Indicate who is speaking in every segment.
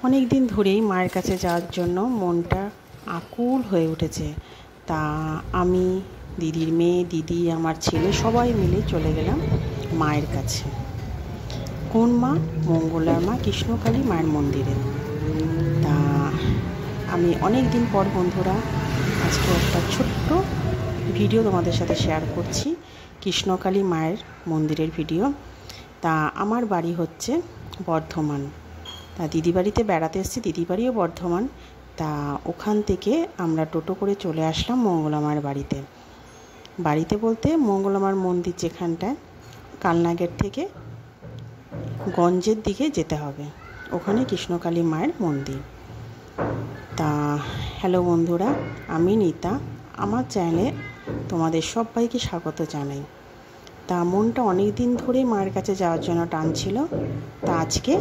Speaker 1: অনেক দিন ধরেই মায়ের কাছে যাওয়ার জন্য মনটা আকুল হয়ে উঠেছে। তা আমি, দিদির মেয়ে, দিদি, আমার ছেলে সবাই মিলে চলে গেলাম মায়ের কাছে। কোন মা? মঙ্গলার মা কৃষ্ণকালী মায়ের মন্দিরে। তা আমি অনেক দিন পর বন্ধুরা আজকে একটা ছোট্ট ভিডিও তোমাদের সাথে শেয়ার করছি, কৃষ্ণকালী মায়ের মন্দিরের ভিডিও। তা আমার বাড়ি হচ্ছে বর্ধমান। তা দিদি বাড়িতে বেড়াতে এসেছি, দিদি বাড়িও বর্ধমান। তা ওখান থেকে আমরা টোটো করে চলে আসলাম মঙ্গলা মায়ের বাড়িতে। বাড়িতে বলতে মঙ্গলা মায়ের মন্দির যেখানটায়, কালনা গেট থেকে গঞ্জের দিকে যেতে হবে, ওখানে কৃষ্ণকালী মায়ের মন্দির। তা হ্যালো বন্ধুরা, আমি নিতা, আমার চ্যানেলে তোমাদের সবাইকে স্বাগত জানাই। তা মনটা অনেক দিন ধরে মায়ের কাছে যাওয়ার জন্য টানছিল, তা আজকে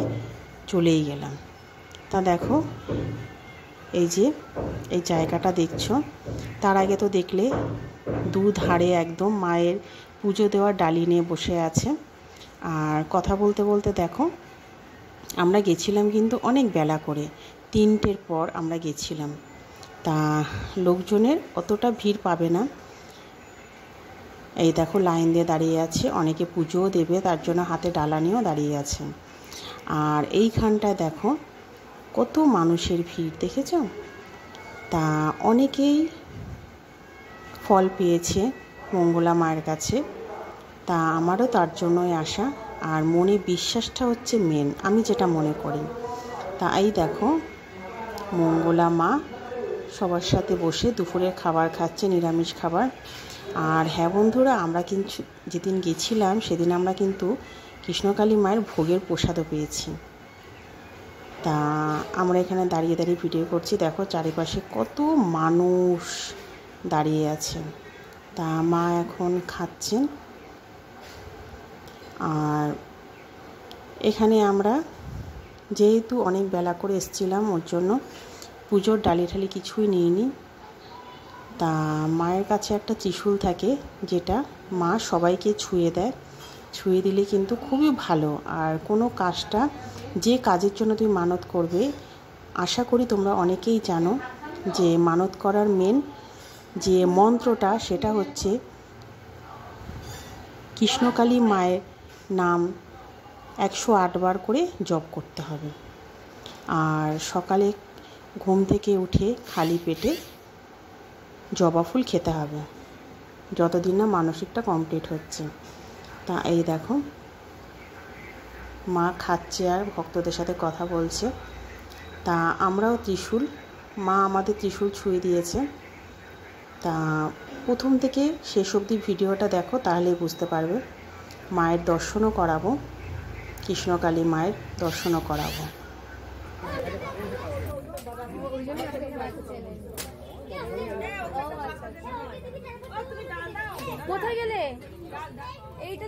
Speaker 1: চলেই গেলাম। তা দেখো এই যে এই জায়গাটা দেখছো, তার আগে তো দেখলে দুধারে একদম মায়ের পুজো দেওয়ার ডালি নিয়ে বসে আছে। আর কথা বলতে বলতে দেখো আমরা গেছিলাম কিন্তু অনেক বেলা করে, 3টের পর আমরা গেছিলাম। তা লোকজনের অতটা ভিড় পাবে না। এই দেখো লাইন দিয়ে দাঁড়িয়ে আছে, অনেকে পুজোও দেবে, তার জন্য হাতে ডালা নিয়েও দাঁড়িয়ে আছে। আর এইখানটায় দেখো কত মানুষের ভিড়, দেখেছ? তা অনেকেই ফল পেয়েছে মঙ্গলা মায়ের কাছে, তা আমারও তার জন্যই আসা। আর মনে বিশ্বাসটা হচ্ছে মেন, আমি যেটা মনে করি। তা এই দেখো মঙ্গলা মা সবার সাথে বসে দুপুরের খাবার খাচ্ছে, নিরামিষ খাবার। আর হ্যাঁ বন্ধুরা, আমরা কিন্তু যেদিন গেছিলাম সেদিন আমরা কিন্তু কৃষ্ণকালী মায়ের ভোগের প্রসাদও পেয়েছি। তা আমরা এখানে দাঁড়িয়ে দাঁড়িয়ে ভিডিও করছি, দেখো চারিপাশে কত মানুষ দাঁড়িয়ে আছে। তা মা এখন খাচ্ছেন। আর এখানে আমরা যেহেতু অনেক বেলা করে এসেছিলাম, ওর জন্য পুজোর ডালি ঠালি কিছুই নিইনি। তা মায়ের কাছে একটা ত্রিশূল থাকে, যেটা মা সবাইকে ছুঁয়ে দেয়। ছুঁয়ে দিলে কিন্তু খুবই ভালো। আর কোনো কাজটা, যে কাজের জন্য তুমি মানত করবে, আশা করি তোমরা অনেকেই জানো যে মানত করার মেন যে মন্ত্রটা, সেটা হচ্ছে কৃষ্ণকালী মায়ের নাম 108 বার করে জপ করতে হবে। আর সকালে ঘুম থেকে উঠে খালি পেটে জবা ফুল খেতে হবে, যতদিন না মানসিকটা কমপ্লিট হচ্ছে। তা এই দেখো মা খাচ্ছে আর ভক্তদের সাথে কথা বলছে। তা আমরাও ত্রিশূল, মা আমাদের ত্রিশূল ছুঁয়ে দিয়েছে। তা প্রথম থেকে শেষ অবধি ভিডিওটা দেখো, তাহলেই বুঝতে পারবে। মায়ের দর্শনও করাবো, কৃষ্ণকালী মায়ের দর্শনও করাবো।
Speaker 2: কোথায় গেলে? এইটা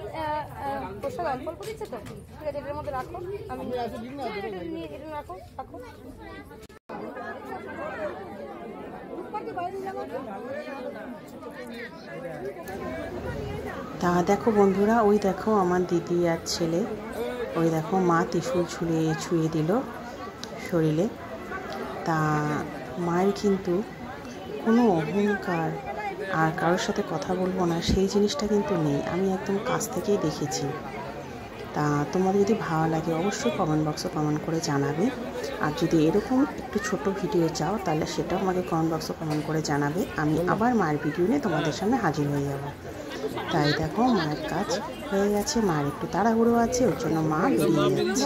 Speaker 2: প্রসাদ অল্প অল্প দিচ্ছে তো, ঠিক আছে, এটার মধ্যে রাখো। আমি নিয়ে এটা রাখো রাখো।
Speaker 1: তা দেখো বন্ধুরা, ওই দেখো আমার দিদি আর ছেলে, ওই দেখো মা ত্রিশূল ছুঁয়ে দিল শরীরে। তা মায়ের কিন্তু কোনো অহংকার আর কারোর সাথে কথা বলবো না, সেই জিনিসটা কিন্তু নেই। আমি একদম কাছ থেকেই দেখেছি। তা তোমাদের যদি ভালো লাগে অবশ্যই কমেন্ট বক্সে কমেন্ট করে জানাবে। আর যদি এরকম একটু ছোট ভিডিও চাও, তাহলে সেটাও আমাকে কমেন্ট বক্সে কমেন্ট করে জানাবে। আমি আবার মায়ের ভিডিও নিয়ে তোমাদের সামনে হাজির হয়ে যাব। তাই দেখো মায়ের কাজ হয়ে গেছে, মায়ের একটু তাড়াহুড়ো আছে, ওর জন্য মা বেরিয়ে যাচ্ছে।